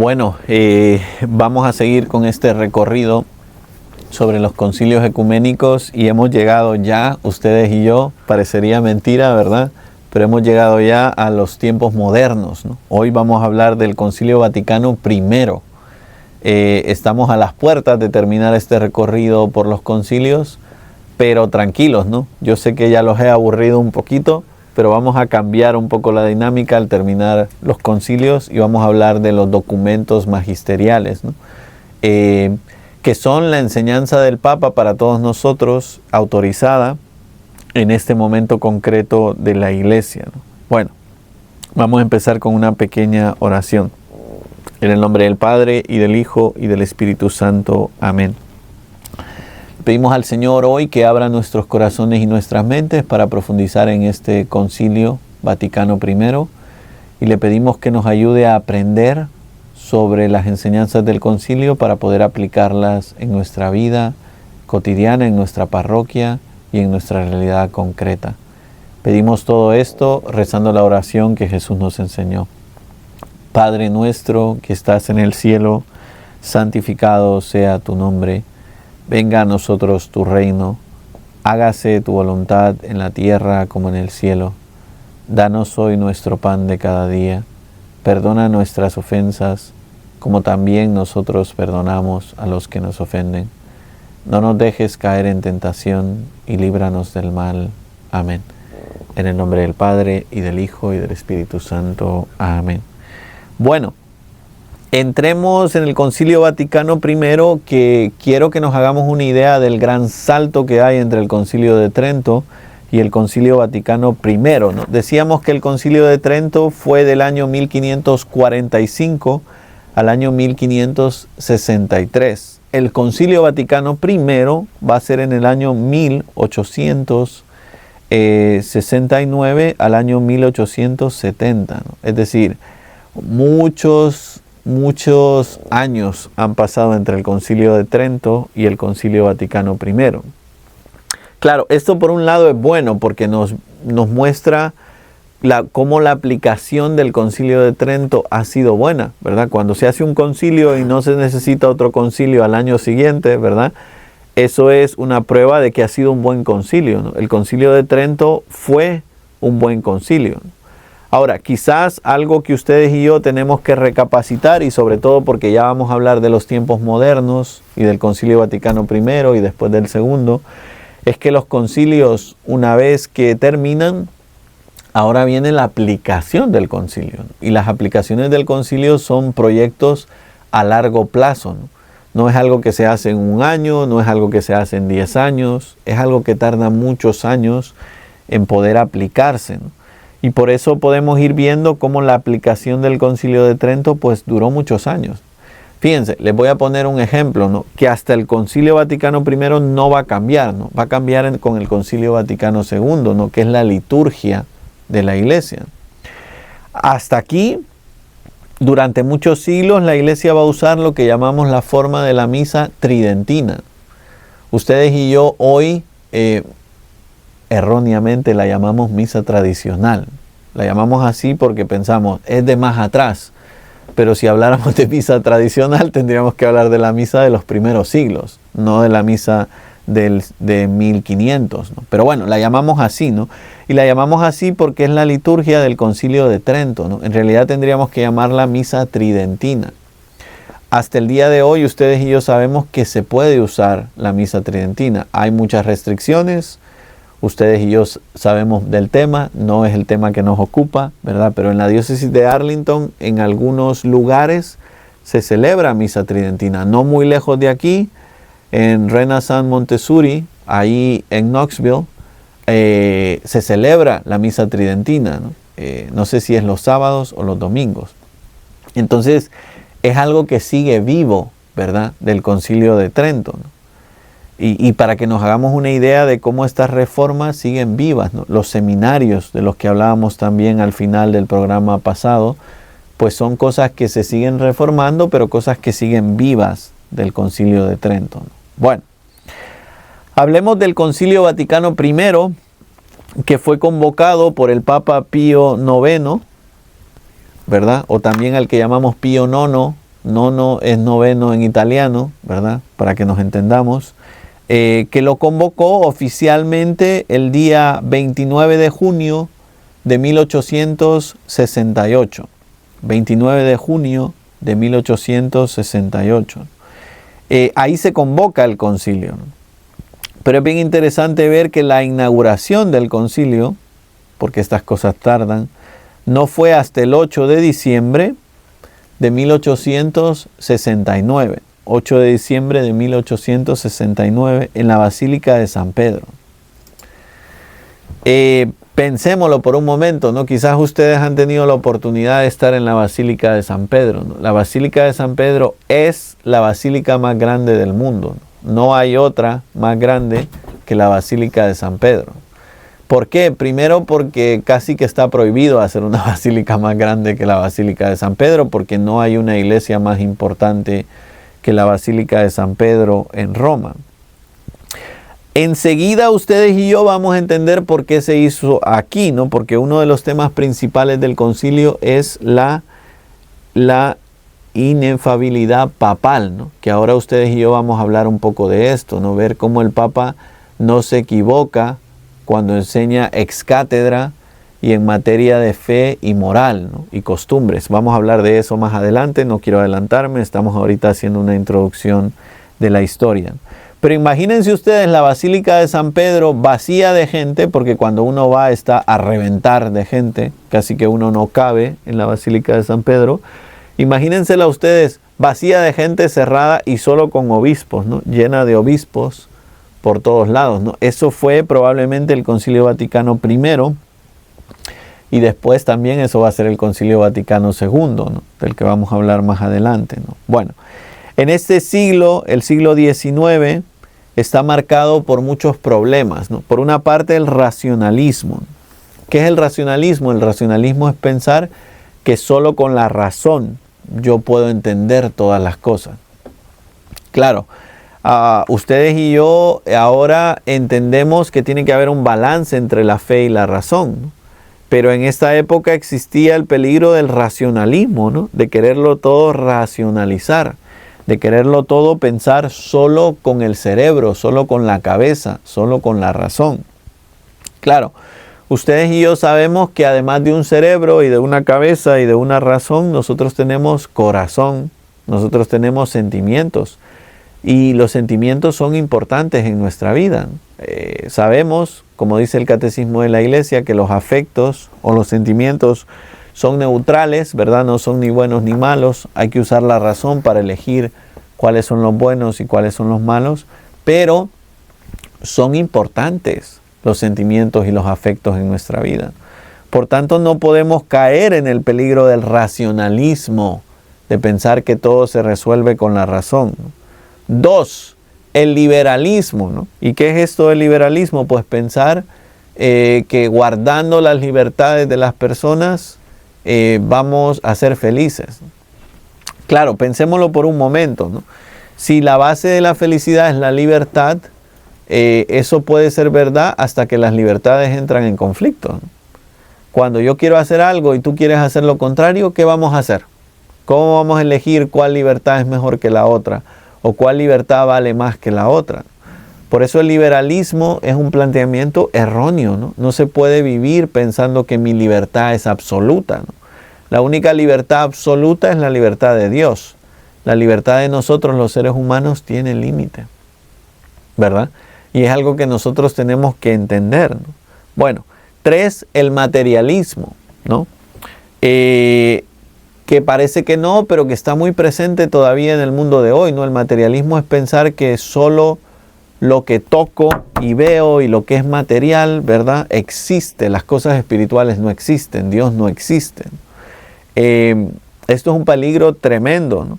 Bueno, vamos a seguir con este recorrido sobre los concilios ecuménicos y hemos llegado ya, ustedes y yo, parecería mentira, ¿verdad? Pero hemos llegado ya a los tiempos modernos, ¿no? Hoy vamos a hablar del Concilio Vaticano I. Estamos a las puertas de terminar este recorrido por los concilios, pero tranquilos, ¿no? Yo sé que ya los he aburrido un poquito, pero vamos a cambiar un poco la dinámica al terminar los concilios y vamos a hablar de los documentos magisteriales, ¿no? Que son la enseñanza del Papa para todos nosotros, autorizada en este momento concreto de la Iglesia, ¿no? Bueno, vamos a empezar con una pequeña oración. En el nombre del Padre, y del Hijo, y del Espíritu Santo. Amén. Pedimos al Señor hoy que abra nuestros corazones y nuestras mentes para profundizar en este Concilio Vaticano I, y le pedimos que nos ayude a aprender sobre las enseñanzas del concilio para poder aplicarlas en nuestra vida cotidiana, en nuestra parroquia y en nuestra realidad concreta. Pedimos todo esto rezando la oración que Jesús nos enseñó. Padre nuestro que estás en el cielo, santificado sea tu nombre. Venga a nosotros tu reino, hágase tu voluntad en la tierra como en el cielo. Danos hoy nuestro pan de cada día. Perdona nuestras ofensas, como también nosotros perdonamos a los que nos ofenden. No nos dejes caer en tentación y líbranos del mal. Amén. En el nombre del Padre, y del Hijo, y del Espíritu Santo. Amén. Bueno, entremos en el Concilio Vaticano I, que quiero que nos hagamos una idea del gran salto que hay entre el Concilio de Trento y el Concilio Vaticano I, ¿no? Decíamos que el Concilio de Trento fue del año 1545 al año 1563. El Concilio Vaticano I va a ser en el año 1869 al año 1870, ¿no? Es decir, muchos años han pasado entre el Concilio de Trento y el Concilio Vaticano I. Claro, esto por un lado es bueno porque nos muestra cómo la aplicación del Concilio de Trento ha sido buena, ¿verdad? Cuando se hace un concilio y no se necesita otro concilio al año siguiente, ¿verdad? Eso es una prueba de que ha sido un buen concilio, ¿no? El Concilio de Trento fue un buen concilio, ¿no? Ahora, quizás algo que ustedes y yo tenemos que recapacitar, y sobre todo porque ya vamos a hablar de los tiempos modernos y del Concilio Vaticano I y después del segundo, es que los concilios, una vez que terminan, ahora viene la aplicación del concilio, ¿no? Y las aplicaciones del concilio son proyectos a largo plazo, ¿no? No es algo que se hace en un año, no es algo que se hace en 10 años, es algo que tarda muchos años en poder aplicarse, ¿no? Y por eso podemos ir viendo cómo la aplicación del Concilio de Trento pues duró muchos años. Fíjense, les voy a poner un ejemplo, ¿no? Que hasta el Concilio Vaticano I no va a cambiar, ¿no? Va a cambiar con el Concilio Vaticano II, ¿no? Que es la liturgia de la Iglesia. Hasta aquí, durante muchos siglos, la Iglesia va a usar lo que llamamos la forma de la misa tridentina. Ustedes y yo hoy erróneamente la llamamos misa tradicional. La llamamos así porque pensamos, es de más atrás. Pero si habláramos de misa tradicional, tendríamos que hablar de la misa de los primeros siglos, no de la misa de 1500, ¿no? Pero bueno, la llamamos así, ¿no? Y la llamamos así porque es la liturgia del Concilio de Trento, ¿no? En realidad tendríamos que llamarla misa tridentina. Hasta el día de hoy, ustedes y yo sabemos que se puede usar la misa tridentina. Hay muchas restricciones. Ustedes y yo sabemos del tema, no es el tema que nos ocupa, ¿verdad? Pero en la diócesis de Arlington, en algunos lugares, se celebra misa tridentina. No muy lejos de aquí, en Renaissance Montessori, ahí en Knoxville, se celebra la misa tridentina, ¿no? No sé si es los sábados o los domingos. Entonces, es algo que sigue vivo, ¿verdad? Del Concilio de Trento, ¿no? Y para que nos hagamos una idea de cómo estas reformas siguen vivas, ¿no? Los seminarios de los que hablábamos también al final del programa pasado, pues son cosas que se siguen reformando, pero cosas que siguen vivas del Concilio de Trento, ¿no? Bueno, hablemos del Concilio Vaticano I, que fue convocado por el Papa Pío IX, ¿verdad? O también al que llamamos Pío IX, nono es noveno en italiano, ¿verdad? Para que nos entendamos, que lo convocó oficialmente el día 29 de junio de 1868. 29 de junio de 1868. Ahí se convoca el concilio, ¿no? Pero es bien interesante ver que la inauguración del concilio, porque estas cosas tardan, no fue hasta el 8 de diciembre de 1869. 8 de diciembre de 1869 en la Basílica de San Pedro. Pensémoslo por un momento, ¿no? Quizás ustedes han tenido la oportunidad de estar en la Basílica de San Pedro, ¿no? La Basílica de San Pedro es la basílica más grande del mundo, ¿no? No hay otra más grande que la Basílica de San Pedro. ¿Por qué? Primero porque casi que está prohibido hacer una basílica más grande que la Basílica de San Pedro, porque no hay una iglesia más importante que la Basílica de San Pedro en Roma. Enseguida ustedes y yo vamos a entender por qué se hizo aquí, ¿no? Porque uno de los temas principales del concilio es la inefabilidad papal, ¿no? Que ahora ustedes y yo vamos a hablar un poco de esto, ¿no? Ver cómo el Papa no se equivoca cuando enseña ex cátedra y en materia de fe y moral, ¿no? Y costumbres. Vamos a hablar de eso más adelante, no quiero adelantarme, estamos ahorita haciendo una introducción de la historia. Pero imagínense ustedes la Basílica de San Pedro vacía de gente, porque cuando uno va está a reventar de gente, casi que uno no cabe en la Basílica de San Pedro. Imagínensela ustedes vacía de gente, cerrada y solo con obispos, ¿no? Llena de obispos por todos lados, ¿no? Eso fue probablemente el Concilio Vaticano I, y después también eso va a ser el Concilio Vaticano II, ¿no? Del que vamos a hablar más adelante, ¿no? Bueno, en este siglo, el siglo XIX, está marcado por muchos problemas, ¿no? Por una parte, el racionalismo. ¿Qué es el racionalismo? El racionalismo es pensar que solo con la razón yo puedo entender todas las cosas. Claro, ustedes y yo ahora entendemos que tiene que haber un balance entre la fe y la razón, ¿no? Pero en esta época existía el peligro del racionalismo, ¿no? De quererlo todo racionalizar, de quererlo todo pensar solo con el cerebro, solo con la cabeza, solo con la razón. Claro, ustedes y yo sabemos que además de un cerebro y de una cabeza y de una razón, nosotros tenemos corazón, nosotros tenemos sentimientos. Y los sentimientos son importantes en nuestra vida. Sabemos, como dice el Catecismo de la Iglesia, que los afectos o los sentimientos son neutrales, ¿verdad? No son ni buenos ni malos. Hay que usar la razón para elegir cuáles son los buenos y cuáles son los malos. Pero son importantes los sentimientos y los afectos en nuestra vida. Por tanto, no podemos caer en el peligro del racionalismo, de pensar que todo se resuelve con la razón. 2, el liberalismo, ¿no? ¿Y qué es esto del liberalismo? Pues pensar que guardando las libertades de las personas vamos a ser felices. Claro, pensémoslo por un momento, ¿no? Si la base de la felicidad es la libertad, eso puede ser verdad hasta que las libertades entran en conflicto, ¿no? Cuando yo quiero hacer algo y tú quieres hacer lo contrario, ¿qué vamos a hacer? ¿Cómo vamos a elegir cuál libertad es mejor que la otra? ¿O cuál libertad vale más que la otra? Por eso el liberalismo es un planteamiento erróneo, ¿no? No se puede vivir pensando que mi libertad es absoluta, ¿no? La única libertad absoluta es la libertad de Dios. La libertad de nosotros, los seres humanos, tiene límite, ¿verdad? Y es algo que nosotros tenemos que entender, ¿no? Bueno, 3, el materialismo, ¿no? Que parece que no, pero que está muy presente todavía en el mundo de hoy, ¿no? El materialismo es pensar que solo lo que toco y veo y lo que es material, ¿verdad?, existe. Las cosas espirituales no existen, Dios no existe. Esto es un peligro tremendo, ¿no?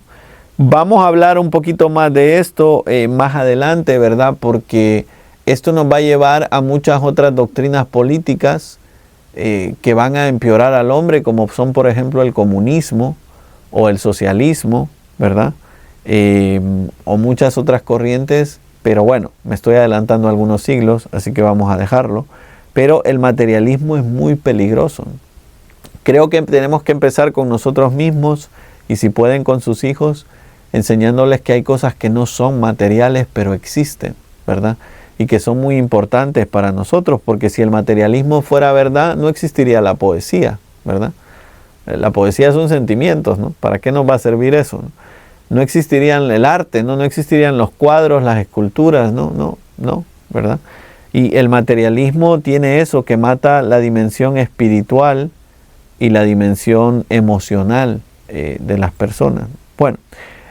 Vamos a hablar un poquito más de esto más adelante, ¿verdad? Porque esto nos va a llevar a muchas otras doctrinas políticas que van a empeorar al hombre, como son por ejemplo el comunismo o el socialismo, ¿verdad? O muchas otras corrientes, pero bueno, me estoy adelantando algunos siglos, así que vamos a dejarlo. Pero el materialismo es muy peligroso. Creo que tenemos que empezar con nosotros mismos Y si pueden con sus hijos, enseñándoles que hay cosas que no son materiales, pero existen, ¿verdad? Y que son muy importantes para nosotros, porque si el materialismo fuera verdad, no existiría la poesía, ¿verdad? La poesía son sentimientos, ¿no? ¿Para qué nos va a servir eso, no? No existirían el arte, ¿no? No existirían los cuadros, las esculturas, no, ¿verdad? Y el materialismo tiene eso, que mata la dimensión espiritual y la dimensión emocional de las personas. Bueno,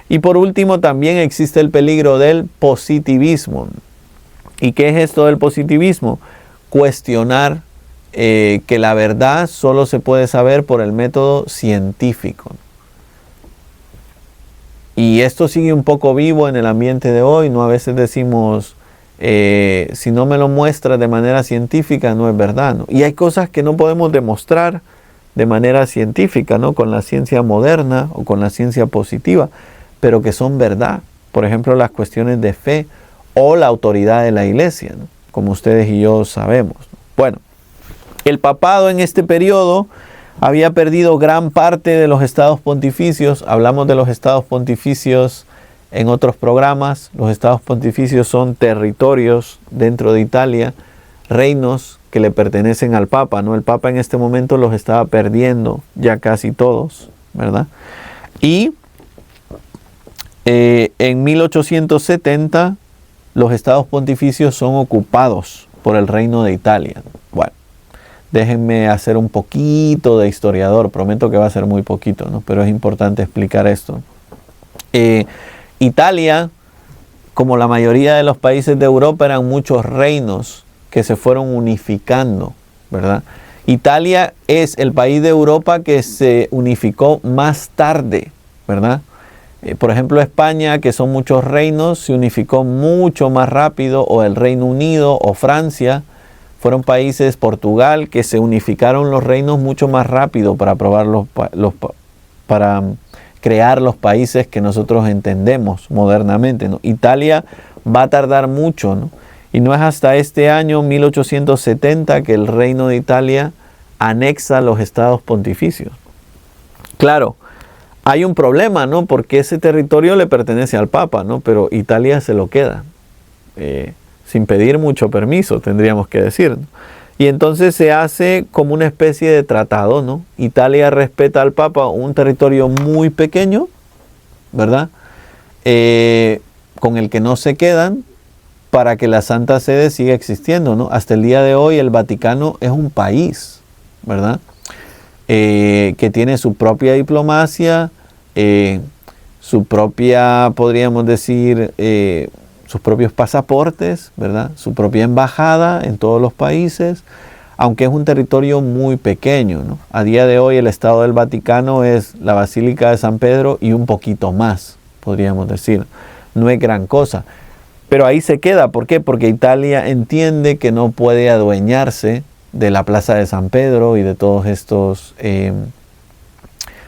y por último también existe el peligro del positivismo. ¿Y qué es esto del positivismo? Cuestionar que la verdad solo se puede saber por el método científico. Y esto sigue un poco vivo en el ambiente de hoy, ¿no? A veces decimos, si no me lo muestras de manera científica, no es verdad, ¿no? Y hay cosas que no podemos demostrar de manera científica, ¿no? Con la ciencia moderna o con la ciencia positiva, pero que son verdad. Por ejemplo, las cuestiones de fe o la autoridad de la iglesia, ¿no? Como ustedes y yo sabemos, ¿no? Bueno, el papado en este periodo había perdido gran parte de los estados pontificios. Hablamos de los estados pontificios en otros programas. Los estados pontificios son territorios dentro de Italia, reinos que le pertenecen al Papa, ¿no? El Papa en este momento los estaba perdiendo ya casi todos, ¿verdad? Y en 1870 los estados pontificios son ocupados por el reino de Italia. Bueno, déjenme hacer un poquito de historiador, prometo que va a ser muy poquito, ¿no? Pero es importante explicar esto. Italia, como la mayoría de los países de Europa, eran muchos reinos que se fueron unificando, ¿verdad? Italia es el país de Europa que se unificó más tarde, ¿verdad? Por ejemplo, España, que son muchos reinos, se unificó mucho más rápido, o el Reino Unido o Francia, fueron países, Portugal, que se unificaron los reinos mucho más rápido para para crear los países que nosotros entendemos modernamente, ¿no? Italia va a tardar mucho, ¿no? Y no es hasta este año, 1870, que el Reino de Italia anexa los estados pontificios. Claro, hay un problema, ¿no? Porque ese territorio le pertenece al Papa, ¿no? Pero Italia se lo queda, sin pedir mucho permiso, tendríamos que decir, ¿no? Y entonces se hace como una especie de tratado, ¿no? Italia respeta al Papa un territorio muy pequeño, ¿verdad? Con el que no se quedan, para que la Santa Sede siga existiendo, ¿no? Hasta el día de hoy el Vaticano es un país, ¿verdad? Que tiene su propia diplomacia, su propia, podríamos decir, sus propios pasaportes, ¿verdad? Su propia embajada en todos los países, aunque es un territorio muy pequeño, ¿no? A día de hoy el Estado del Vaticano es la Basílica de San Pedro y un poquito más, podríamos decir. No es gran cosa. Pero ahí se queda. ¿Por qué? Porque Italia entiende que no puede adueñarse de la Plaza de San Pedro y de todos estos,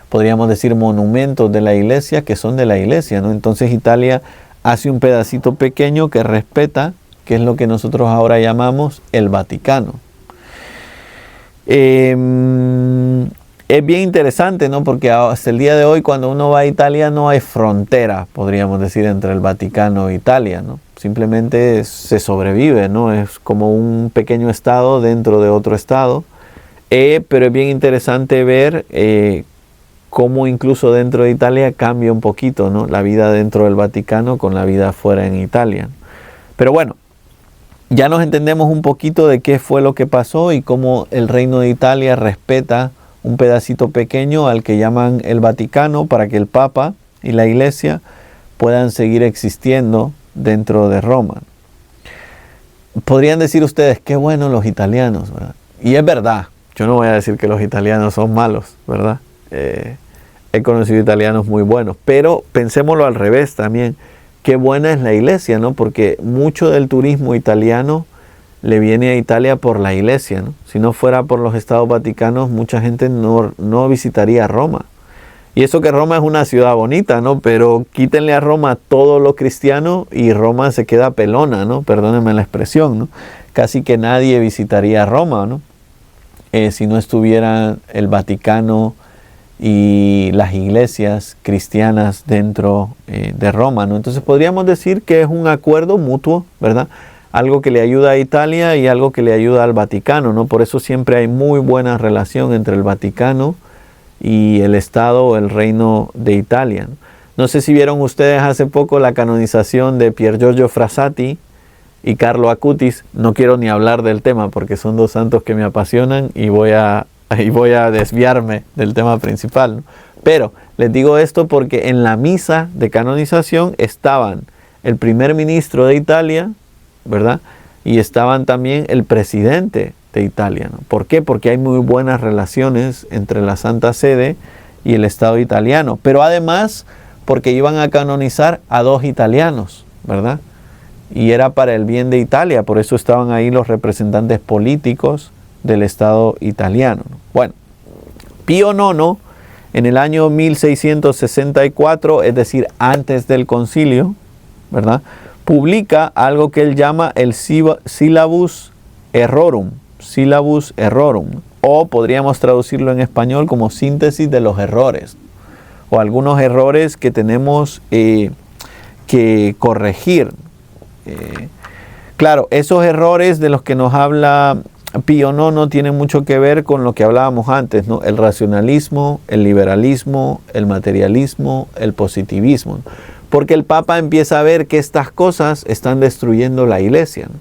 podríamos decir, monumentos de la iglesia que son de la iglesia, ¿no? Entonces Italia hace un pedacito pequeño que respeta, que es lo que nosotros ahora llamamos el Vaticano. Es bien interesante, ¿no? Porque hasta el día de hoy, cuando uno va a Italia, no hay frontera, podríamos decir, entre el Vaticano e Italia, ¿no? Simplemente se sobrevive, ¿no? Es como un pequeño estado dentro de otro estado. Pero es bien interesante ver cómo incluso dentro de Italia cambia un poquito, ¿no? La vida dentro del Vaticano con la vida fuera en Italia. Pero bueno, ya nos entendemos un poquito de qué fue lo que pasó y cómo el Reino de Italia respeta un pedacito pequeño al que llaman el Vaticano, para que el Papa y la Iglesia puedan seguir existiendo dentro de Roma. Podrían decir ustedes, qué bueno los italianos, ¿verdad? Y es verdad, yo no voy a decir que los italianos son malos, ¿verdad? He conocido italianos muy buenos, pero pensémoslo al revés también. Qué buena es la iglesia, ¿no? Porque mucho del turismo italiano le viene a Italia por la iglesia, ¿no? Si no fuera por los estados vaticanos, mucha gente no visitaría Roma. Y eso que Roma es una ciudad bonita, ¿no? Pero quítenle a Roma todo lo cristiano y Roma se queda pelona, ¿no? Perdónenme la expresión, ¿no? Casi que nadie visitaría Roma, ¿no? Si no estuviera el Vaticano y las iglesias cristianas dentro de Roma, ¿no? Entonces podríamos decir que es un acuerdo mutuo, ¿verdad? Algo que le ayuda a Italia y algo que le ayuda al Vaticano, ¿no? Por eso siempre hay muy buena relación entre el Vaticano y el Estado o el Reino de Italia, ¿no? No sé si vieron ustedes hace poco la canonización de Pier Giorgio Frassati y Carlo Acutis. No quiero ni hablar del tema porque son dos santos que me apasionan y voy a desviarme del tema principal, ¿no? Pero les digo esto porque en la misa de canonización estaban el primer ministro de Italia, ¿verdad? Y estaban también el presidente de Italia, ¿no? ¿Por qué? Porque hay muy buenas relaciones entre la Santa Sede y el Estado italiano. Pero además porque iban a canonizar a dos italianos, ¿verdad? Y era para el bien de Italia, por eso estaban ahí los representantes políticos del Estado italiano. Bueno, Pío IX, en el año 1664, es decir, antes del concilio, ¿verdad?, publica algo que él llama el Syllabus Errorum, o podríamos traducirlo en español como síntesis de los errores, o algunos errores que tenemos que corregir. Claro, esos errores de los que nos habla Pío IX tienen mucho que ver con lo que hablábamos antes, ¿no? El racionalismo, el liberalismo, el materialismo, el positivismo, ¿no? Porque el Papa empieza a ver que estas cosas están destruyendo la iglesia, ¿no?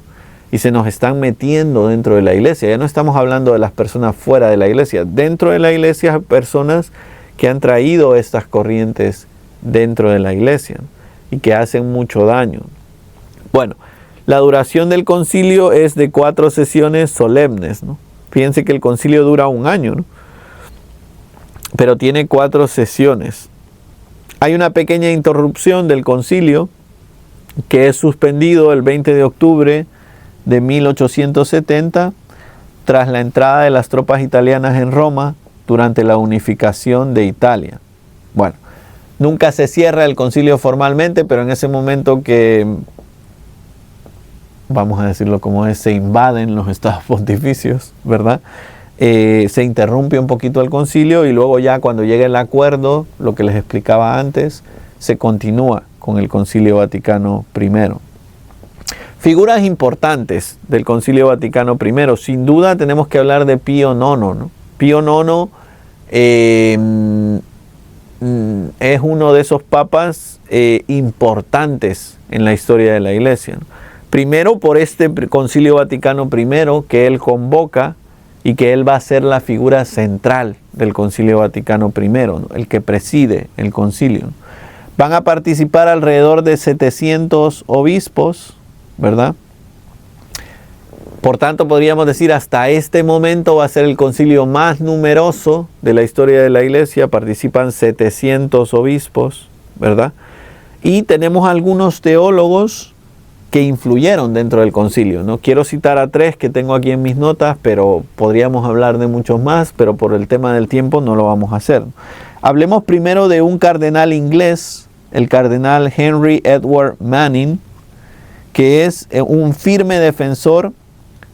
Y se nos están metiendo dentro de la iglesia. Ya no estamos hablando de las personas fuera de la iglesia. Dentro de la iglesia hay personas que han traído estas corrientes dentro de la iglesia, ¿no?, y que hacen mucho daño. Bueno, la duración del concilio es de 4 sesiones solemnes, ¿no? Fíjense que el concilio dura un año, ¿no?, pero tiene 4 sesiones. Hay una pequeña interrupción del concilio que es suspendido el 20 de octubre de 1870 tras la entrada de las tropas italianas en Roma durante la unificación de Italia. Bueno, nunca se cierra el concilio formalmente, pero en ese momento que, vamos a decirlo como es, se invaden los estados pontificios, ¿verdad?, se interrumpe un poquito el concilio y luego ya cuando llegue el acuerdo, lo que les explicaba antes, se continúa con el Concilio Vaticano I. Figuras importantes del Concilio Vaticano I, sin duda tenemos que hablar de Pío IX, ¿no? Pío IX es uno de esos papas importantes en la historia de la Iglesia, ¿no? Primero por este Concilio Vaticano I que él convoca y que él va a ser la figura central del Concilio Vaticano I, ¿no?, el que preside el concilio, ¿no? Van a participar alrededor de 700 obispos, ¿verdad? Por tanto, podríamos decir hasta este momento va a ser el concilio más numeroso de la historia de la Iglesia. Participan 700 obispos, ¿verdad? Y tenemos algunos teólogos que influyeron dentro del concilio, ¿no? Quiero citar a 3 que tengo aquí en mis notas, pero podríamos hablar de muchos más, pero por el tema del tiempo no lo vamos a hacer. Hablemos primero de un cardenal inglés, el cardenal Henry Edward Manning, que es un firme defensor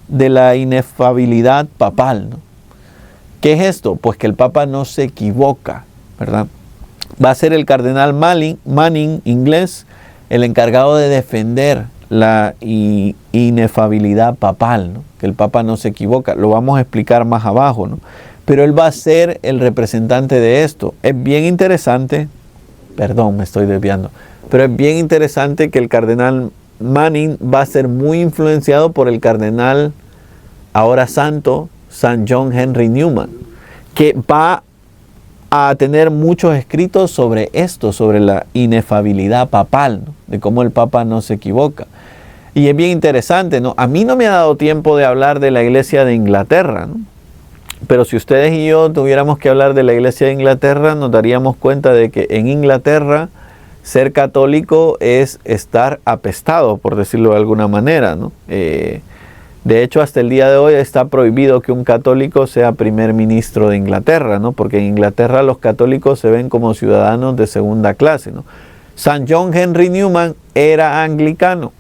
de la inefabilidad papal, ¿no? ¿Qué es esto? Pues que el Papa no se equivoca, ¿verdad? Va a ser el cardenal Manning inglés el encargado de defender la inefabilidad papal, ¿no?, que el Papa no se equivoca. Lo vamos a explicar más abajo, ¿no? Pero él va a ser el representante de esto. Es bien interesante, perdón, me estoy desviando, pero es bien interesante que el cardenal Manning va a ser muy influenciado por el cardenal ahora santo San John Henry Newman, que va a tener muchos escritos sobre esto, sobre la inefabilidad papal, ¿no?, de cómo el Papa no se equivoca. Y es bien interesante, ¿no? A mí no me ha dado tiempo de hablar de la Iglesia de Inglaterra, ¿no? Pero si ustedes y yo tuviéramos que hablar de la Iglesia de Inglaterra, nos daríamos cuenta de que en Inglaterra ser católico es estar apestado, por decirlo de alguna manera, ¿no? De hecho, hasta el día de hoy está prohibido que un católico sea primer ministro de Inglaterra, ¿no? Porque en Inglaterra los católicos se ven como ciudadanos de segunda clase, ¿no? San John Henry Newman era anglicano,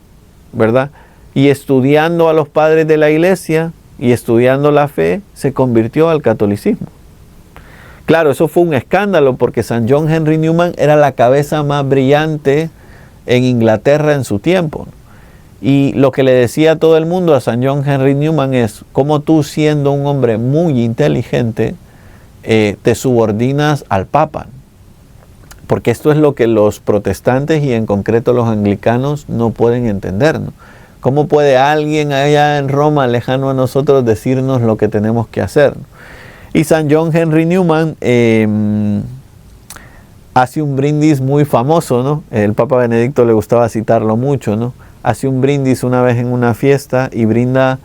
¿verdad? Y estudiando a los padres de la Iglesia y estudiando la fe, se convirtió al catolicismo. Claro, eso fue un escándalo porque San John Henry Newman era la cabeza más brillante en Inglaterra en su tiempo. Y lo que le decía a todo el mundo a San John Henry Newman es, cómo tú, siendo un hombre muy inteligente, te subordinas al Papa. Porque esto es lo que los protestantes y en concreto los anglicanos no pueden entender, ¿no? ¿Cómo puede alguien allá en Roma, lejano a nosotros, decirnos lo que tenemos que hacer? Y San John Henry Newman hace un brindis muy famoso, ¿no? El Papa Benedicto le gustaba citarlo mucho, ¿no? Hace un brindis una vez en una fiesta y brinda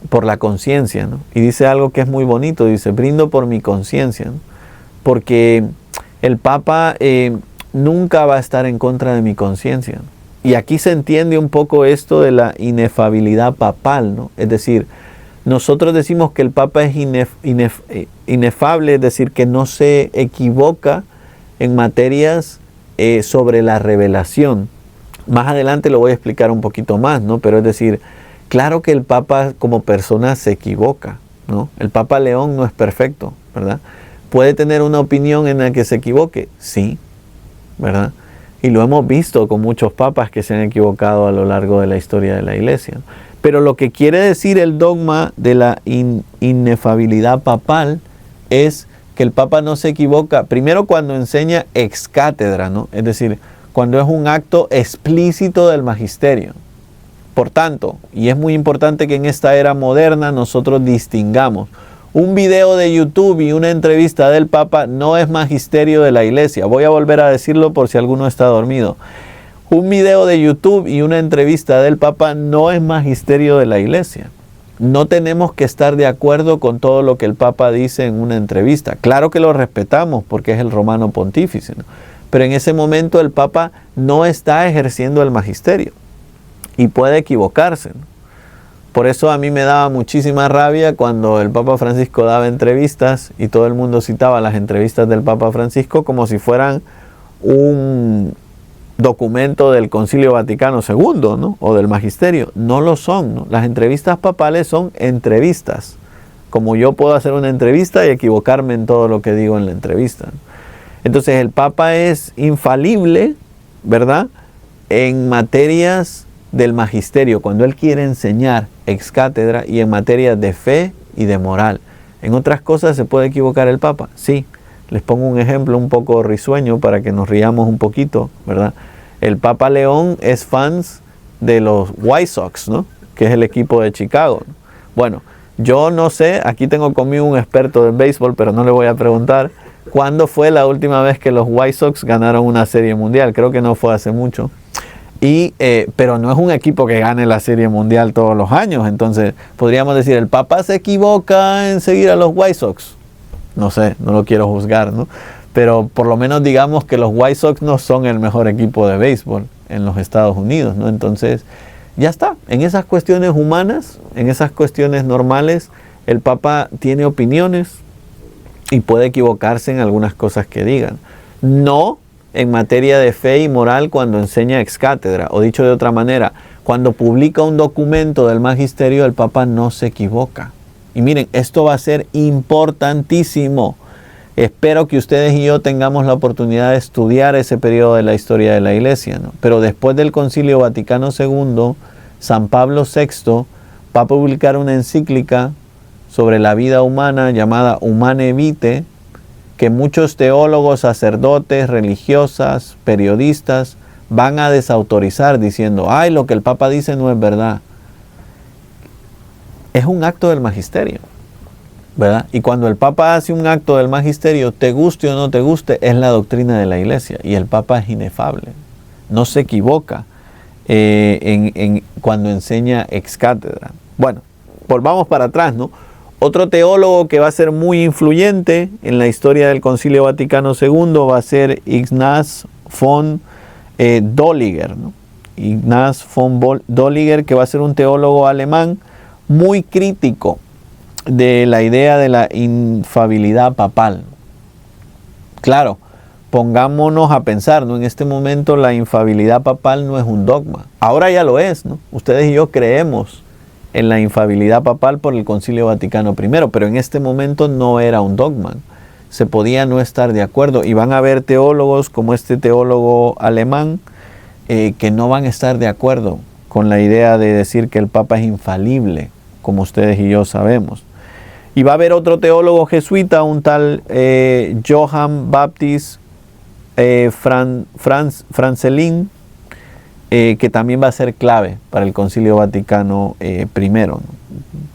por la conciencia, ¿no? Y dice algo que es muy bonito, dice, brindo por mi conciencia, ¿no? Porque el Papa nunca va a estar en contra de mi conciencia, ¿no? Y aquí se entiende un poco esto de la inefabilidad papal, ¿no? Es decir, nosotros decimos que el Papa es inefable, es decir, que no se equivoca en materias sobre la revelación. Más adelante lo voy a explicar un poquito más, ¿no? Pero es decir, claro que el Papa como persona se equivoca, ¿no? El Papa León no es perfecto, ¿verdad? ¿Puede tener una opinión en la que se equivoque? Sí, ¿verdad? Y lo hemos visto con muchos papas que se han equivocado a lo largo de la historia de la Iglesia, ¿no? Pero lo que quiere decir el dogma de la inefabilidad papal es que el Papa no se equivoca, primero cuando enseña ex cátedra, ¿no? Es decir, cuando es un acto explícito del magisterio. Por tanto, y es muy importante que en esta era moderna nosotros distingamos, un video de YouTube y una entrevista del Papa no es magisterio de la Iglesia. Voy a volver a decirlo por si alguno está dormido. Un video de YouTube y una entrevista del Papa no es magisterio de la Iglesia. No tenemos que estar de acuerdo con todo lo que el Papa dice en una entrevista. Claro que lo respetamos porque es el romano pontífice, ¿no? Pero en ese momento el Papa no está ejerciendo el magisterio y puede equivocarse, ¿no? Por eso a mí me daba muchísima rabia cuando el Papa Francisco daba entrevistas y todo el mundo citaba las entrevistas del Papa Francisco como si fueran un documento del Concilio Vaticano II, ¿no? O del magisterio. No lo son, ¿no? Las entrevistas papales son entrevistas. Como yo puedo hacer una entrevista y equivocarme en todo lo que digo en la entrevista, ¿no? Entonces el Papa es infalible, ¿verdad?, en materias del magisterio, cuando él quiere enseñar ex cátedra, y en materias de fe y de moral. En otras cosas se puede equivocar el Papa, sí. Les pongo un ejemplo un poco risueño para que nos riamos un poquito, ¿verdad? El Papa León es fan de los White Sox, ¿no? Que es el equipo de Chicago, ¿no? Bueno, yo no sé, aquí tengo conmigo un experto del béisbol, pero no le voy a preguntar cuándo fue la última vez que los White Sox ganaron una serie mundial. Creo que no fue hace mucho. Pero no es un equipo que gane la Serie Mundial todos los años. Entonces podríamos decir, ¿el Papa se equivoca en seguir a los White Sox? No sé, no lo quiero juzgar, ¿no? Pero por lo menos digamos que los White Sox no son el mejor equipo de béisbol en los Estados Unidos, ¿no? Entonces ya está. En esas cuestiones humanas, en esas cuestiones normales, el Papa tiene opiniones y puede equivocarse en algunas cosas que digan. No en materia de fe y moral cuando enseña ex cátedra, o dicho de otra manera, cuando publica un documento del magisterio, el Papa no se equivoca. Y miren, esto va a ser importantísimo. Espero que ustedes y yo tengamos la oportunidad de estudiar ese periodo de la historia de la Iglesia, ¿no? Pero después del Concilio Vaticano II, San Pablo VI va a publicar una encíclica sobre la vida humana llamada Humane Vitae, que muchos teólogos, sacerdotes, religiosas, periodistas van a desautorizar diciendo, ay, lo que el Papa dice no es verdad. Es un acto del magisterio, ¿verdad? Y cuando el Papa hace un acto del magisterio, te guste o no te guste, es la doctrina de la Iglesia. Y el Papa es inefable, no se equivoca cuando enseña ex cátedra. Bueno, volvamos para atrás, ¿no? Otro teólogo que va a ser muy influyente en la historia del Concilio Vaticano II va a ser Ignaz von Dolliger, ¿no? Ignaz von Dolliger, que va a ser un teólogo alemán muy crítico de la idea de la infabilidad papal. Claro, pongámonos a pensar, ¿no? En este momento la infabilidad papal no es un dogma. Ahora ya lo es, ¿no? Ustedes y yo creemos en la infabilidad papal por el Concilio Vaticano I, pero en este momento no era un dogma. se podía no estar de acuerdo. Y van a haber teólogos como este teólogo alemán que no van a estar de acuerdo con la idea de decir que el Papa es infalible, como ustedes y yo sabemos. Y va a haber otro teólogo jesuita, un tal Johann Baptist Franzelin, que también va a ser clave para el Concilio Vaticano I, ¿no?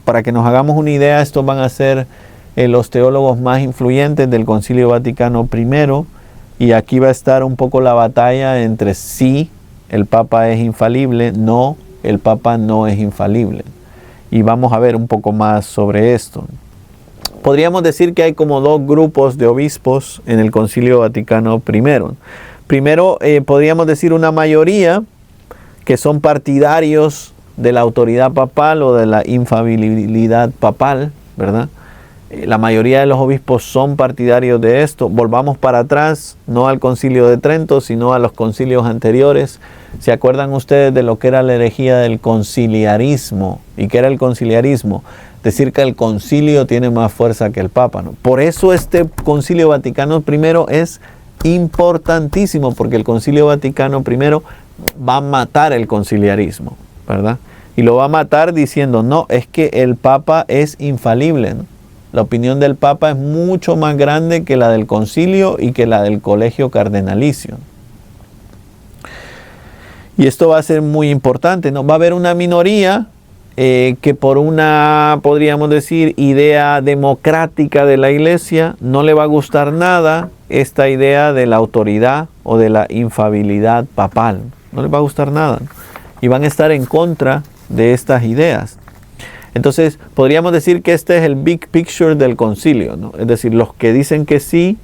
Para que nos hagamos una idea, estos van a ser los teólogos más influyentes del Concilio Vaticano I, y aquí va a estar un poco la batalla entre sí, el Papa es infalible, no, el Papa no es infalible. Y vamos a ver un poco más sobre esto. Podríamos decir que hay como dos grupos de obispos en el Concilio Vaticano I. Primero, podríamos decir una mayoría que son partidarios de la autoridad papal o de la infalibilidad papal, ¿verdad? La mayoría de los obispos son partidarios de esto. Volvamos para atrás, no al Concilio de Trento, sino a los concilios anteriores. ¿Se acuerdan ustedes de lo que era la herejía del conciliarismo? ¿Y qué era el conciliarismo? Decir que el concilio tiene más fuerza que el Papa, ¿no? Por eso este Concilio Vaticano I es importantísimo, porque el Concilio Vaticano I va a matar el conciliarismo, ¿verdad? Y lo va a matar diciendo, no, es que el Papa es infalible, ¿no? La opinión del Papa es mucho más grande que la del concilio y que la del colegio cardenalicio. Y esto va a ser muy importante, ¿no? Va a haber una minoría que por una, podríamos decir, idea democrática de la Iglesia, no le va a gustar nada esta idea de la autoridad o de la infalibilidad papal. No les va a gustar nada, ¿no? Y van a estar en contra de estas ideas. Entonces, podríamos decir que este es el big picture del concilio, ¿no? Es decir, los que dicen que sí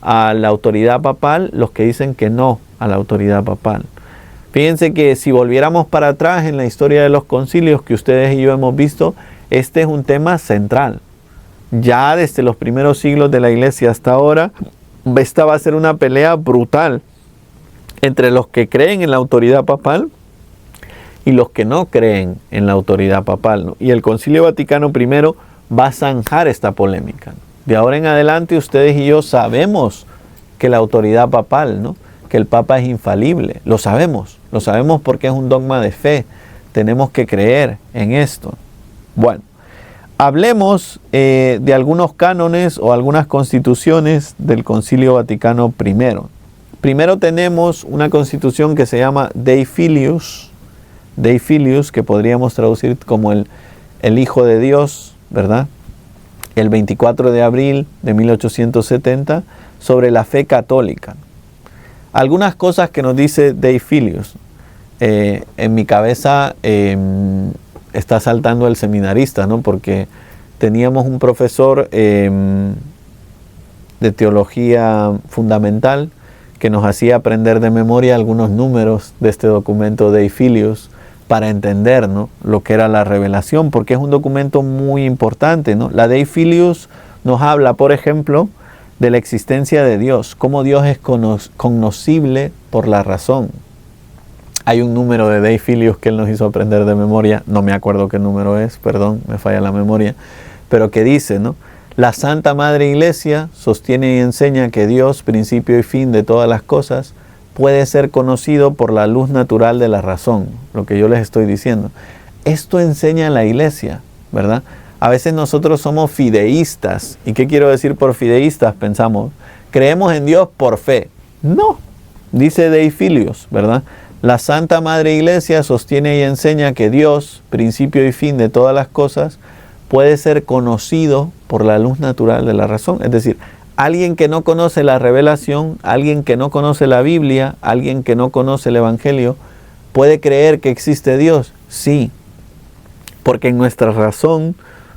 a la autoridad papal, los que dicen que no a la autoridad papal. Fíjense que si volviéramos para atrás en la historia de los concilios que ustedes y yo hemos visto, este es un tema central. Ya desde los primeros siglos de la Iglesia hasta ahora, esta va a ser una pelea brutal entre los que creen en la autoridad papal y los que no creen en la autoridad papal, ¿no? Y el Concilio Vaticano I va a zanjar esta polémica, ¿no? De ahora en adelante ustedes y yo sabemos que la autoridad papal, ¿no? Que el Papa es infalible, lo sabemos porque es un dogma de fe, tenemos que creer en esto. Bueno, hablemos de algunos cánones o algunas constituciones del Concilio Vaticano I. Primero tenemos una constitución que se llama Dei Filius, que podríamos traducir como el Hijo de Dios, ¿verdad? El 24 de abril de 1870, sobre la fe católica. Algunas cosas que nos dice Dei Filius. En mi cabeza está saltando el seminarista, ¿no? Porque teníamos un profesor de teología fundamental que nos hacía aprender de memoria algunos números de este documento Dei Filius para entender, ¿no? Lo que era la revelación, porque es un documento muy importante, ¿no? La Dei Filius nos habla, por ejemplo, de la existencia de Dios, cómo Dios es conocible por la razón. Hay un número de Dei Filius que él nos hizo aprender de memoria, no me acuerdo qué número es, perdón, me falla la memoria, pero que dice, ¿no? La Santa Madre Iglesia sostiene y enseña que Dios, principio y fin de todas las cosas, puede ser conocido por la luz natural de la razón, lo que yo les estoy diciendo. Esto enseña la Iglesia, ¿verdad? A veces nosotros somos fideístas. ¿Y qué quiero decir por fideístas? Pensamos, creemos en Dios por fe. No, dice Dei Filius, ¿verdad? La Santa Madre Iglesia sostiene y enseña que Dios, principio y fin de todas las cosas, puede ser conocido por la luz natural de la razón. Es decir, alguien que no conoce la revelación, alguien que no conoce la Biblia, alguien que no conoce el Evangelio, ¿puede creer que existe Dios? Sí, porque en nuestra razón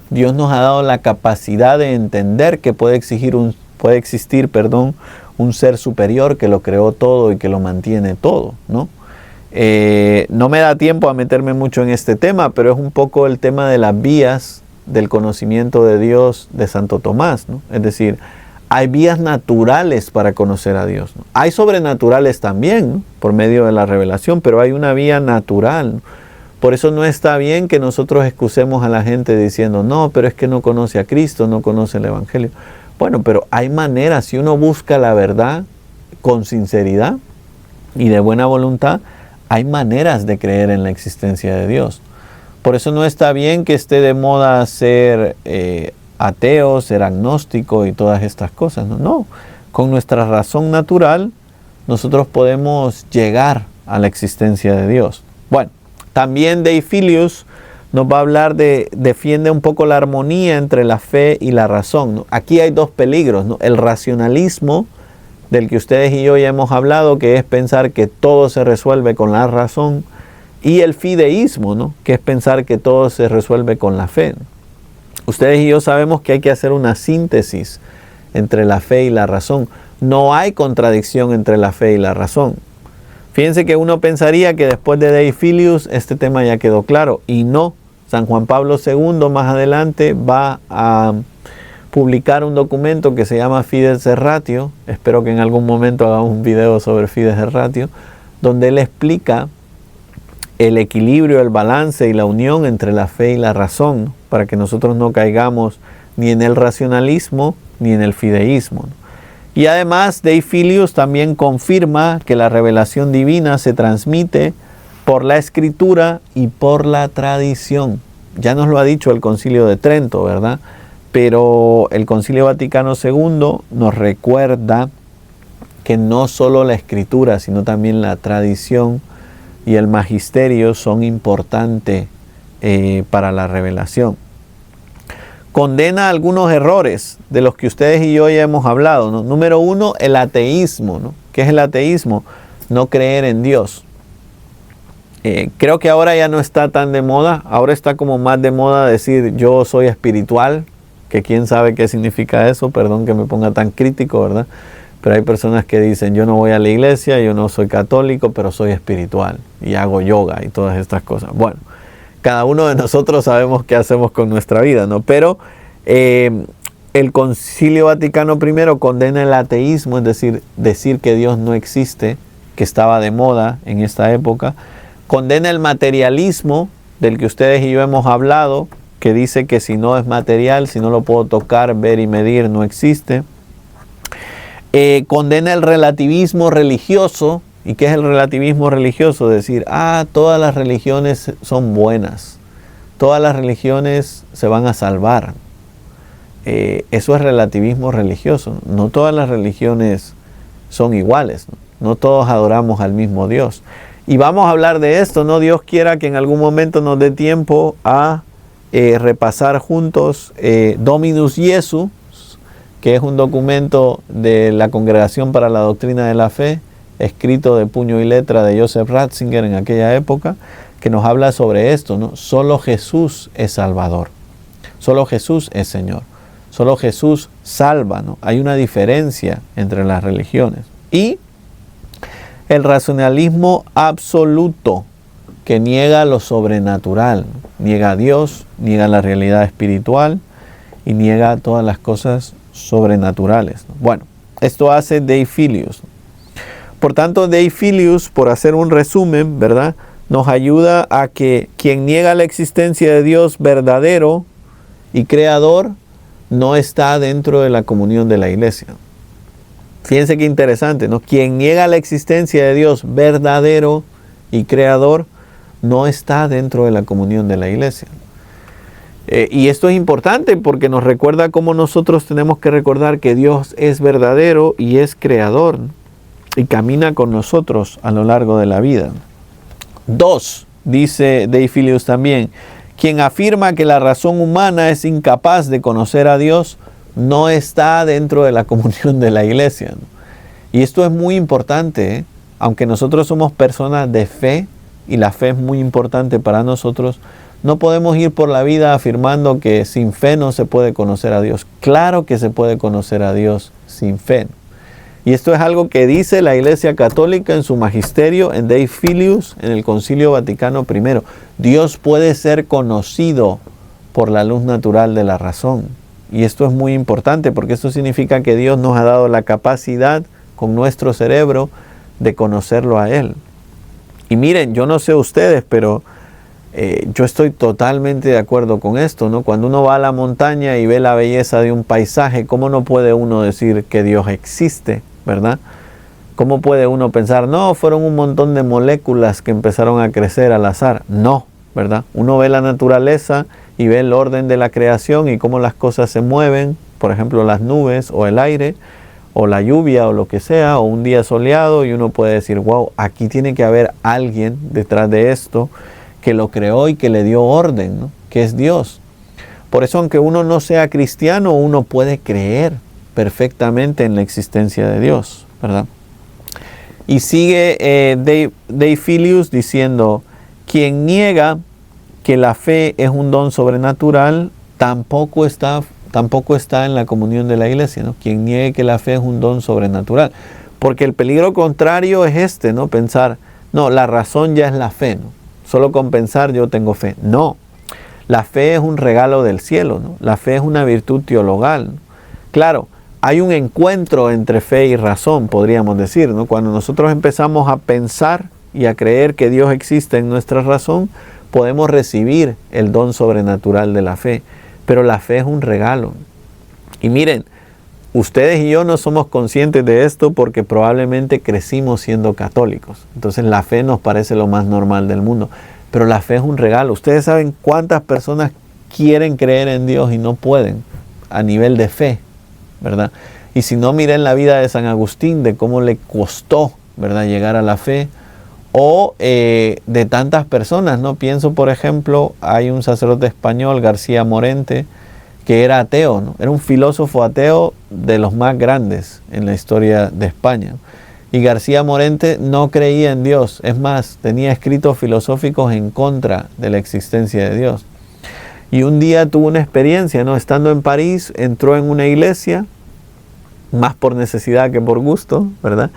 Dios nos ha dado la capacidad de entender que puede existir un ser superior que lo creó todo y que lo mantiene todo, ¿no? No me da tiempo a meterme mucho en este tema, pero es un poco el tema de las vías del conocimiento de Dios de Santo Tomás, ¿no? Es decir, hay vías naturales para conocer a Dios, ¿no? Hay sobrenaturales también, ¿no? Por medio de la revelación, pero hay una vía natural, ¿no? Por eso no está bien que nosotros excusemos a la gente diciendo, no, pero es que no conoce a Cristo, no conoce el Evangelio. Bueno, pero hay maneras, si uno busca la verdad con sinceridad y de buena voluntad, hay maneras de creer en la existencia de Dios. Por eso no está bien que esté de moda ser ateo, ser agnóstico y todas estas cosas. No, con nuestra razón natural nosotros podemos llegar a la existencia de Dios. Bueno, también Deifilius nos va a hablar defiende un poco la armonía entre la fe y la razón, ¿no? Aquí hay dos peligros, ¿no? El racionalismo, del que ustedes y yo ya hemos hablado, que es pensar que todo se resuelve con la razón, y el fideísmo, ¿no? Que es pensar que todo se resuelve con la fe. Ustedes y yo sabemos que hay que hacer una síntesis entre la fe y la razón. No hay contradicción entre la fe y la razón. Fíjense que uno pensaría que después de Deifilius este tema ya quedó claro, y no. San Juan Pablo II más adelante va a publicar un documento que se llama Fides et Ratio. Espero que en algún momento hagamos un video sobre Fides et Ratio, donde él explica el equilibrio, el balance y la unión entre la fe y la razón, para que nosotros no caigamos ni en el racionalismo ni en el fideísmo. Y además, Deifilius también confirma que la revelación divina se transmite por la Escritura y por la tradición. Ya nos lo ha dicho el Concilio de Trento, ¿verdad? Pero el Concilio Vaticano II nos recuerda que no solo la Escritura, sino también la tradición y el magisterio son importantes para la revelación. Condena algunos errores de los que ustedes y yo ya hemos hablado, ¿no? Número uno, el ateísmo, ¿no? ¿Qué es el ateísmo? No creer en Dios. Creo que ahora ya no está tan de moda. Ahora está como más de moda decir yo soy espiritual, que quién sabe qué significa eso. Perdón que me ponga tan crítico, ¿verdad? Pero hay personas que dicen yo no voy a la iglesia, yo no soy católico, pero soy espiritual y hago yoga y todas estas cosas. Bueno, cada uno de nosotros sabemos qué hacemos con nuestra vida, ¿no? Pero el Concilio Vaticano I condena el ateísmo, es decir que Dios no existe, que estaba de moda en esta época. Condena el materialismo, del que ustedes y yo hemos hablado, que dice que si no es material, si no lo puedo tocar, ver y medir, no existe. Condena el relativismo religioso. ¿Y qué es el relativismo religioso? Decir, todas las religiones son buenas, todas las religiones se van a salvar. Eso es relativismo religioso. No todas las religiones son iguales, no todos adoramos al mismo Dios. Y vamos a hablar de esto, ¿no? Dios quiera que en algún momento nos dé tiempo a repasar juntos Dominus Iesus, que es un documento de la Congregación para la Doctrina de la Fe, escrito de puño y letra de Joseph Ratzinger en aquella época, que nos habla sobre esto, ¿no? Solo Jesús es Salvador, solo Jesús es Señor, solo Jesús salva, ¿no? Hay una diferencia entre las religiones. Y el racionalismo absoluto, que niega lo sobrenatural, niega a Dios, niega la realidad espiritual y niega todas las cosas sobrenaturales. Bueno, esto hace Deifilius. Por tanto, Deifilius, por hacer un resumen, ¿verdad?, nos ayuda a que quien niega la existencia de Dios verdadero y creador no está dentro de la comunión de la iglesia. Fíjense qué interesante, ¿no? Quien niega la existencia de Dios verdadero y creador no está dentro de la comunión de la iglesia. Y esto es importante porque nos recuerda cómo nosotros tenemos que recordar que Dios es verdadero y es creador, ¿no? Y camina con nosotros a lo largo de la vida. 2, dice Deifilius también, quien afirma que la razón humana es incapaz de conocer a Dios no está dentro de la comunión de la iglesia, ¿no? Y esto es muy importante, ¿eh? Aunque nosotros somos personas de fe y la fe es muy importante para nosotros, no podemos ir por la vida afirmando que sin fe no se puede conocer a Dios. Claro que se puede conocer a Dios sin fe. Y esto es algo que dice la Iglesia Católica en su magisterio, en Deifilius, en el Concilio Vaticano I. Dios puede ser conocido por la luz natural de la razón. Y esto es muy importante porque esto significa que Dios nos ha dado la capacidad con nuestro cerebro de conocerlo a Él. Y miren, yo no sé ustedes, pero Yo estoy totalmente de acuerdo con esto, ¿no? Cuando uno va a la montaña y ve la belleza de un paisaje, ¿cómo no puede uno decir que Dios existe, verdad? ¿Cómo puede uno pensar, no, fueron un montón de moléculas que empezaron a crecer al azar? No, ¿verdad? Uno ve la naturaleza y ve el orden de la creación y cómo las cosas se mueven, por ejemplo, las nubes o el aire, o la lluvia o lo que sea, o un día soleado, y uno puede decir, wow, aquí tiene que haber alguien detrás de esto que lo creó y que le dio orden, ¿no? Que es Dios. Por eso, aunque uno no sea cristiano, uno puede creer perfectamente en la existencia de Dios, ¿verdad? Y sigue Dave Filius diciendo, quien niega que la fe es un don sobrenatural, tampoco está en la comunión de la iglesia, ¿no? Quien niegue que la fe es un don sobrenatural. Porque el peligro contrario es este, ¿no? Pensar, no, la razón ya es la fe, ¿no? Solo con pensar yo tengo fe. No, la fe es un regalo del cielo, ¿no? La fe es una virtud teologal, ¿no? Claro, hay un encuentro entre fe y razón, podríamos decir, ¿no? Cuando nosotros empezamos a pensar y a creer que Dios existe en nuestra razón, podemos recibir el don sobrenatural de la fe. Pero la fe es un regalo. Y miren, ustedes y yo no somos conscientes de esto porque probablemente crecimos siendo católicos. Entonces la fe nos parece lo más normal del mundo. Pero la fe es un regalo. Ustedes saben cuántas personas quieren creer en Dios y no pueden a nivel de fe, ¿verdad? Y si no, miren la vida de San Agustín, de cómo le costó, ¿verdad?, llegar a la fe. O de tantas personas, ¿no? Pienso, por ejemplo, hay un sacerdote español, García Morente, que era ateo, ¿no? Era un filósofo ateo de los más grandes en la historia de España. Y García Morente no creía en Dios. Es más, tenía escritos filosóficos en contra de la existencia de Dios. Y un día tuvo una experiencia, ¿no? Estando en París, entró en una iglesia, más por necesidad que por gusto, ¿verdad?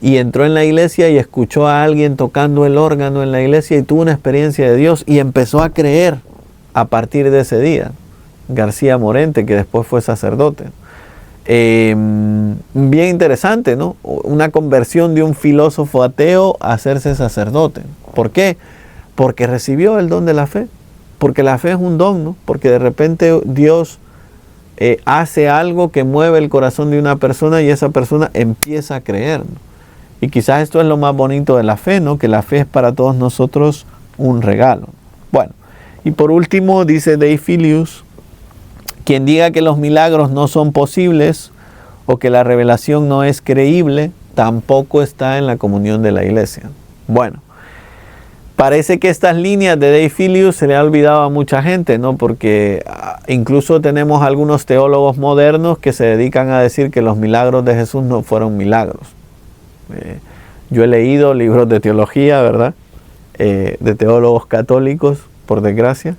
Y entró en la iglesia y escuchó a alguien tocando el órgano en la iglesia y tuvo una experiencia de Dios y empezó a creer a partir de ese día. García Morente, que después fue sacerdote. Bien interesante, ¿no? Una conversión de un filósofo ateo a hacerse sacerdote. ¿Por qué? Porque recibió el don de la fe. Porque la fe es un don, ¿no? Porque de repente Dios hace algo que mueve el corazón de una persona y esa persona empieza a creer, ¿no? Y quizás esto es lo más bonito de la fe, ¿no? Que la fe es para todos nosotros un regalo. Bueno, y por último dice Dave Filius, quien diga que los milagros no son posibles o que la revelación no es creíble, tampoco está en la comunión de la iglesia. Bueno, parece que estas líneas de Dave Filius se le ha olvidado a mucha gente, ¿no? Porque incluso tenemos algunos teólogos modernos que se dedican a decir que los milagros de Jesús no fueron milagros. Yo he leído libros de teología, ¿verdad? De teólogos católicos, por desgracia,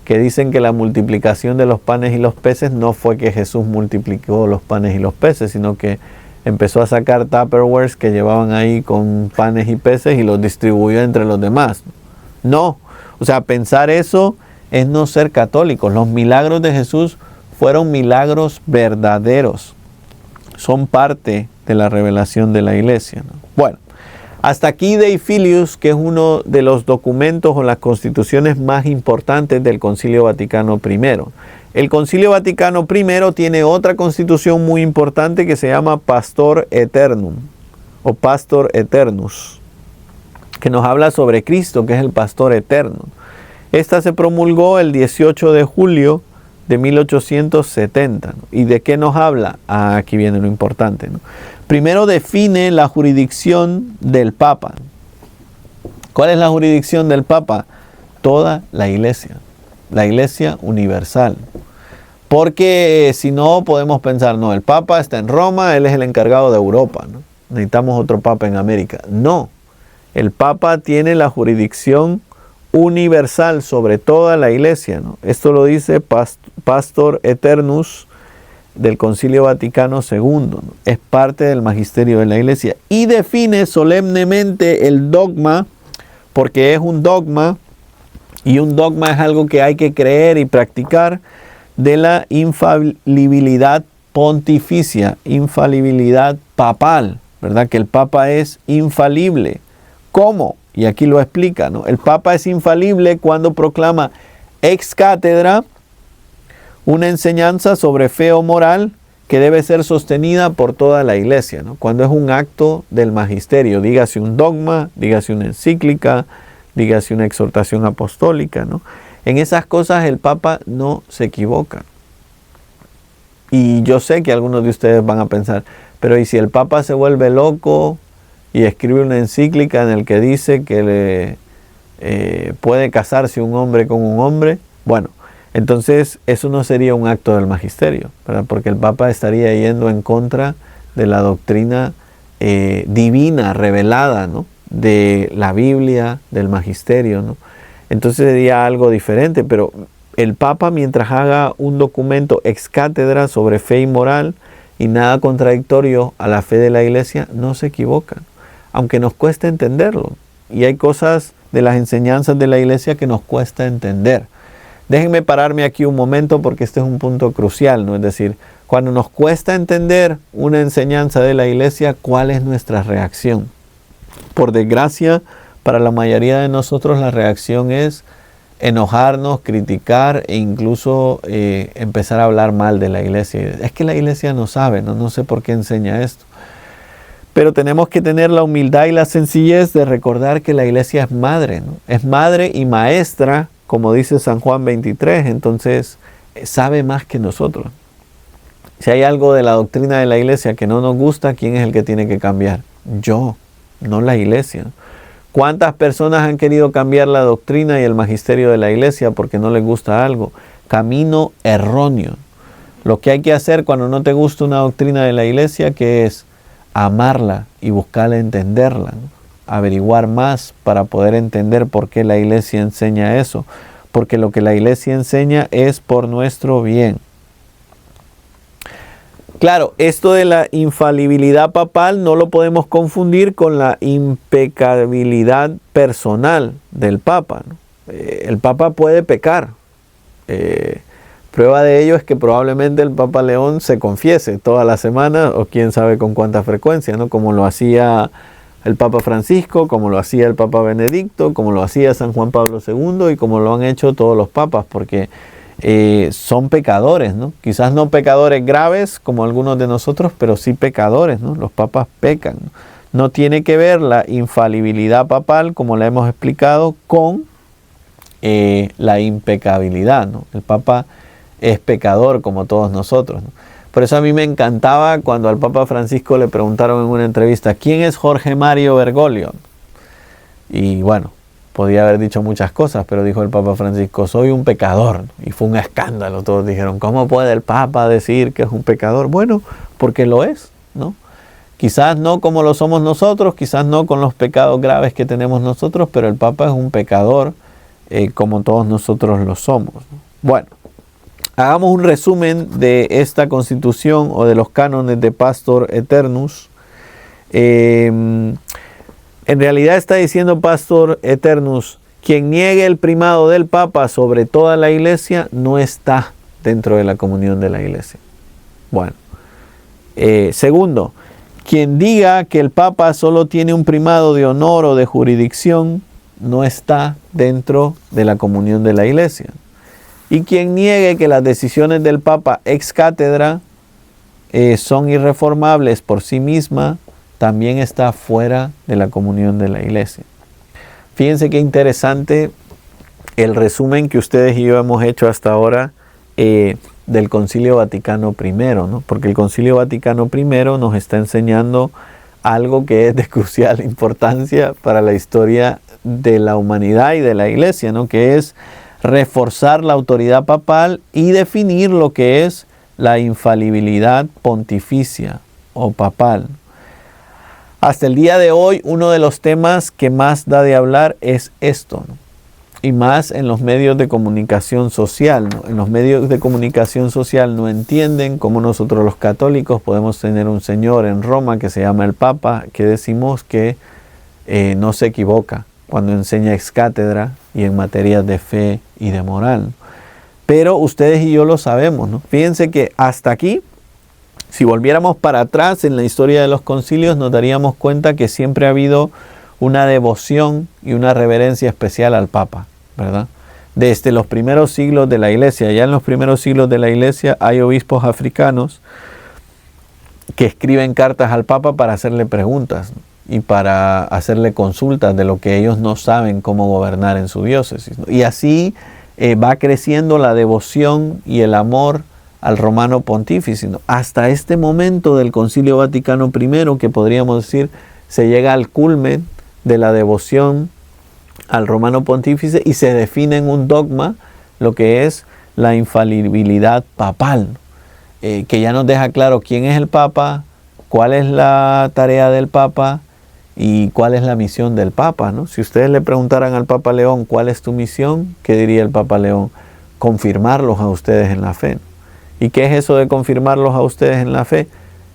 que dicen que la multiplicación de los panes y los peces no fue que Jesús multiplicó los panes y los peces, sino que empezó a sacar Tupperwares que llevaban ahí con panes y peces y los distribuyó entre los demás. No, o sea, pensar eso es no ser católicos. Los milagros de Jesús fueron milagros verdaderos. Son parte de la revelación de la iglesia, ¿no? Bueno, hasta aquí Dave Filius, que es uno de los documentos o las constituciones más importantes del Concilio Vaticano I. El Concilio Vaticano I tiene otra constitución muy importante que se llama Pastor Eternum o Pastor Eternus, que nos habla sobre Cristo, que es el Pastor Eterno. Esta se promulgó el 18 de julio de 1870, ¿no? ¿Y de qué nos habla? Aquí viene lo importante, ¿no? Primero define la jurisdicción del Papa. ¿Cuál es la jurisdicción del Papa? Toda la Iglesia universal. Porque si no podemos pensar, no, el Papa está en Roma, él es el encargado de Europa, ¿no? Necesitamos otro Papa en América. No, el Papa tiene la jurisdicción universal sobre toda la iglesia, ¿no? Esto lo dice Pastor Eternus del Concilio Vaticano II, ¿no? Es parte del magisterio de la iglesia y define solemnemente el dogma, porque es un dogma y un dogma es algo que hay que creer y practicar, de la infalibilidad pontificia, infalibilidad papal, ¿verdad? Que el Papa es infalible. ¿Cómo? Y aquí lo explica, ¿no? El Papa es infalible cuando proclama ex cátedra una enseñanza sobre fe o moral que debe ser sostenida por toda la Iglesia, ¿no? Cuando es un acto del magisterio, dígase un dogma, dígase una encíclica, dígase una exhortación apostólica, ¿no? En esas cosas el Papa no se equivoca. Y yo sé que algunos de ustedes van a pensar, pero ¿y si el Papa se vuelve loco y escribe una encíclica en el que dice que puede casarse un hombre con un hombre? Bueno, entonces eso no sería un acto del magisterio, ¿verdad? Porque el Papa estaría yendo en contra de la doctrina divina, revelada, ¿no? De la Biblia, del magisterio, ¿no? Entonces sería algo diferente, pero el Papa, mientras haga un documento ex cátedra sobre fe y moral y nada contradictorio a la fe de la Iglesia, no se equivoca, aunque nos cueste entenderlo. Y hay cosas de las enseñanzas de la Iglesia que nos cuesta entender. Déjenme pararme aquí un momento porque este es un punto crucial, ¿no? Es decir, cuando nos cuesta entender una enseñanza de la Iglesia, ¿cuál es nuestra reacción? Por desgracia, para la mayoría de nosotros la reacción es enojarnos, criticar e incluso empezar a hablar mal de la Iglesia. Es que la Iglesia no sabe, no sé por qué enseña esto. Pero tenemos que tener la humildad y la sencillez de recordar que la Iglesia es madre, ¿no? Es madre y maestra, como dice San Juan 23, entonces sabe más que nosotros. Si hay algo de la doctrina de la Iglesia que no nos gusta, ¿quién es el que tiene que cambiar? Yo, no la Iglesia. ¿Cuántas personas han querido cambiar la doctrina y el magisterio de la Iglesia porque no les gusta algo? Camino erróneo. Lo que hay que hacer cuando no te gusta una doctrina de la Iglesia, que es amarla y buscar entenderla, ¿no? Averiguar más para poder entender por qué la Iglesia enseña eso. Porque lo que la Iglesia enseña es por nuestro bien. Claro, esto de la infalibilidad papal no lo podemos confundir con la impecabilidad personal del Papa, ¿no? El Papa puede pecar. Prueba de ello es que probablemente el Papa León se confiese toda la semana o quién sabe con cuánta frecuencia, ¿no? Como lo hacía el Papa Francisco, como lo hacía el Papa Benedicto, como lo hacía San Juan Pablo II y como lo han hecho todos los papas, porque son pecadores, ¿no? Quizás no pecadores graves como algunos de nosotros, pero sí pecadores, ¿no? Los papas pecan, ¿no? No tiene que ver la infalibilidad papal, como la hemos explicado, con la impecabilidad, ¿no? El Papa es pecador como todos nosotros, ¿no? Por eso a mí me encantaba cuando al Papa Francisco le preguntaron en una entrevista, ¿quién es Jorge Mario Bergoglio? Y bueno, podía haber dicho muchas cosas, pero dijo el Papa Francisco, soy un pecador. Y fue un escándalo. Todos dijeron, ¿cómo puede el Papa decir que es un pecador? Bueno, porque lo es, ¿no? Quizás no como lo somos nosotros, quizás no con los pecados graves que tenemos nosotros, pero el Papa es un pecador como todos nosotros lo somos, ¿no? Bueno, hagamos un resumen de esta constitución o de los cánones de Pastor Eternus. En realidad está diciendo Pastor Eternus, quien niegue el primado del Papa sobre toda la Iglesia no está dentro de la comunión de la Iglesia. Bueno, segundo, quien diga que el Papa solo tiene un primado de honor o de jurisdicción no está dentro de la comunión de la Iglesia. Y quien niegue que las decisiones del Papa ex cátedra son irreformables por sí misma, también está fuera de la comunión de la Iglesia. Fíjense qué interesante el resumen que ustedes y yo hemos hecho hasta ahora del Concilio Vaticano I, ¿no? Porque el Concilio Vaticano I nos está enseñando algo que es de crucial importancia para la historia de la humanidad y de la Iglesia, ¿no? Que es reforzar la autoridad papal y definir lo que es la infalibilidad pontificia o papal. Hasta el día de hoy, uno de los temas que más da de hablar es esto, ¿no? Y más en los medios de comunicación social, ¿no? En los medios de comunicación social no entienden cómo nosotros los católicos podemos tener un señor en Roma que se llama el Papa, que decimos que no se equivoca cuando enseña ex cátedra y en materias de fe y de moral. Pero ustedes y yo lo sabemos, ¿no? Fíjense que hasta aquí, si volviéramos para atrás en la historia de los concilios, nos daríamos cuenta que siempre ha habido una devoción y una reverencia especial al Papa, ¿verdad? Desde los primeros siglos de la Iglesia, ya en los primeros siglos de la Iglesia hay obispos africanos que escriben cartas al Papa para hacerle preguntas y para hacerle consultas de lo que ellos no saben cómo gobernar en su diócesis. Y así va creciendo la devoción y el amor al romano pontífice. Hasta este momento del Concilio Vaticano I, que podríamos decir se llega al culmen de la devoción al romano pontífice y se define en un dogma lo que es la infalibilidad papal, que ya nos deja claro quién es el Papa, cuál es la tarea del Papa y cuál es la misión del Papa, ¿no? Si ustedes le preguntaran al Papa León cuál es tu misión, ¿qué diría el Papa León? Confirmarlos a ustedes en la fe. ¿Y qué es eso de confirmarlos a ustedes en la fe?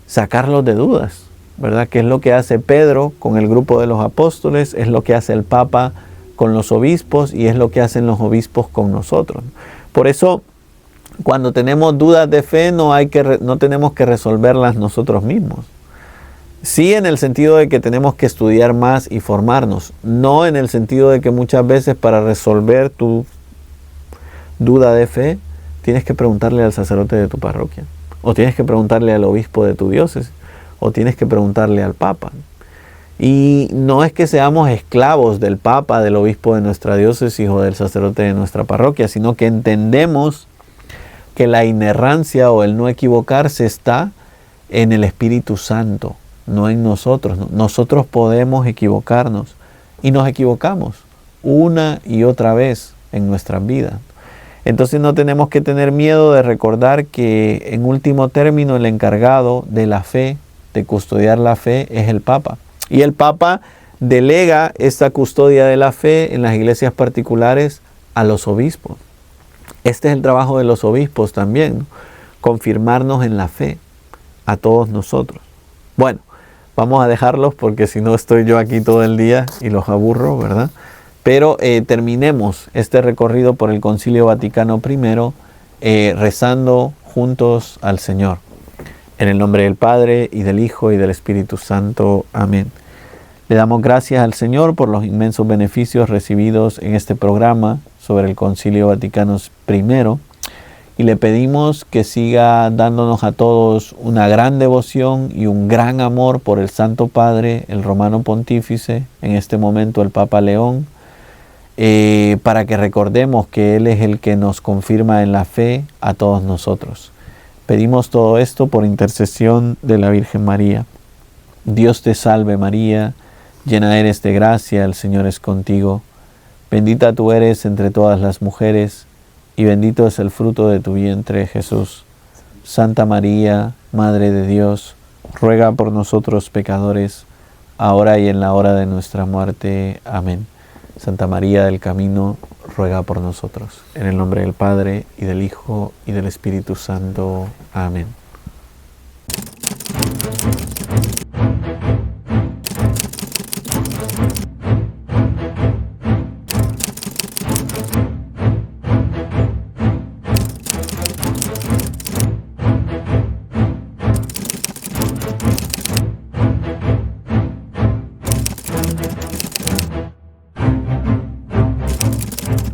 Sacarlos de dudas, ¿verdad? Que es lo que hace Pedro con el grupo de los apóstoles, es lo que hace el Papa con los obispos y es lo que hacen los obispos con nosotros. Por eso, cuando tenemos dudas de fe, no tenemos que resolverlas nosotros mismos. Sí, en el sentido de que tenemos que estudiar más y formarnos, no en el sentido de que muchas veces para resolver tu duda de fe, tienes que preguntarle al sacerdote de tu parroquia, o tienes que preguntarle al obispo de tu diócesis, o tienes que preguntarle al Papa. Y no es que seamos esclavos del Papa, del obispo de nuestra diócesis o del sacerdote de nuestra parroquia, sino que entendemos que la inerrancia o el no equivocarse está en el Espíritu Santo, no en nosotros. Nosotros podemos equivocarnos y nos equivocamos una y otra vez en nuestras vidas. Entonces no tenemos que tener miedo de recordar que en último término el encargado de la fe, de custodiar la fe, es el Papa. Y el Papa delega esta custodia de la fe en las iglesias particulares a los obispos. Este es el trabajo de los obispos también, ¿no? Confirmarnos en la fe a todos nosotros. Bueno, vamos a dejarlos porque si no estoy yo aquí todo el día y los aburro, ¿verdad? Pero terminemos este recorrido por el Concilio Vaticano I rezando juntos al Señor. En el nombre del Padre, y del Hijo, y del Espíritu Santo. Amén. Le damos gracias al Señor por los inmensos beneficios recibidos en este programa sobre el Concilio Vaticano I. Y le pedimos que siga dándonos a todos una gran devoción y un gran amor por el Santo Padre, el Romano Pontífice, en este momento el Papa León, para que recordemos que Él es el que nos confirma en la fe a todos nosotros. Pedimos todo esto por intercesión de la Virgen María. Dios te salve María, llena eres de gracia, el Señor es contigo. Bendita tú eres entre todas las mujeres, y bendito es el fruto de tu vientre, Jesús. Santa María, Madre de Dios, ruega por nosotros pecadores, ahora y en la hora de nuestra muerte. Amén. Santa María del Camino, ruega por nosotros. En el nombre del Padre, y del Hijo, y del Espíritu Santo. Amén.